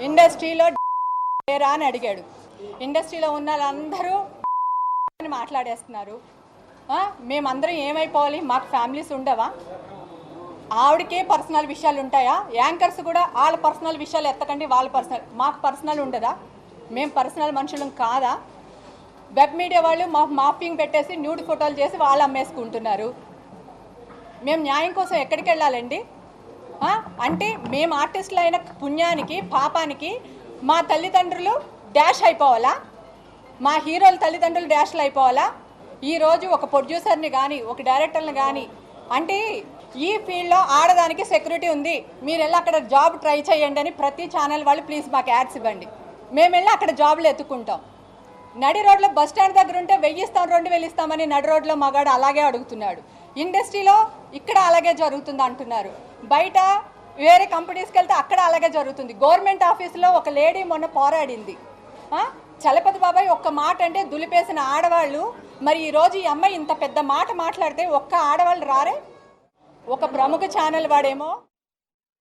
ఇండస్ట్రీలో లేరా అని అడిగాడు. ఇండస్ట్రీలో ఉన్న వాళ్ళందరూ మాట్లాడేస్తున్నారు. మేమందరం ఏమైపోవాలి? మాకు ఫ్యామిలీస్ ఉండవా? ఆవిడకే పర్సనల్ విషయాలు ఉంటాయా? యాంకర్స్ కూడా వాళ్ళ పర్సనల్ విషయాలు ఎత్తకండి, వాళ్ళ పర్సనల్. మాకు పర్సనల్ ఉండదా? మేము పర్సనల్ మనుషులం కాదా? వెబ్ మీడియా వాళ్ళు మాకు మాఫింగ్ పెట్టేసి న్యూడ్ ఫోటోలు చేసి వాళ్ళు అమ్మేసుకుంటున్నారు. మేము న్యాయం కోసం ఎక్కడికి వెళ్ళాలండి? అంటే మేము ఆర్టిస్టులు అయిన పుణ్యానికి పాపానికి మా తల్లిదండ్రులు డాష్ అయిపోవాలా? మా హీరోల తల్లిదండ్రులు డాష్లు అయిపోవాలా? ఈరోజు ఒక ప్రొడ్యూసర్ని కానీ ఒక డైరెక్టర్ని కానీ అంటే ఈ ఫీల్డ్లో ఆడదానికి సెక్యూరిటీ ఉంది, మీరు వెళ్ళి అక్కడ జాబ్ ట్రై చేయండి అని ప్రతి ఛానల్ వాళ్ళు ప్లీజ్ మాకు యాడ్స్ ఇవ్వండి, మేము వెళ్ళి అక్కడ జాబ్లు ఎత్తుకుంటాం. నడి రోడ్లో బస్ స్టాండ్ దగ్గర ఉంటే 1000 ఇస్తాం 2000 ఇస్తామని నడి రోడ్లో మగాడు అలాగే అడుగుతున్నాడు. ఇండస్ట్రీలో ఇక్కడ అలాగే జరుగుతుంది అంటున్నారు. బయట వేరే కంపెనీస్కి వెళ్తే అక్కడ అలాగే జరుగుతుంది. గవర్నమెంట్ ఆఫీసులో ఒక లేడీ మొన్న పోరాడింది. చలపతి బాబాయ్ ఒక్క మాట అంటే దులిపేసిన ఆడవాళ్ళు. మరి ఈరోజు ఈ అమ్మాయి ఇంత పెద్ద మాట మాట్లాడితే ఒక్క ఆడవాళ్ళు రారే? ఒక ప్రముఖ ఛానల్ వాడేమో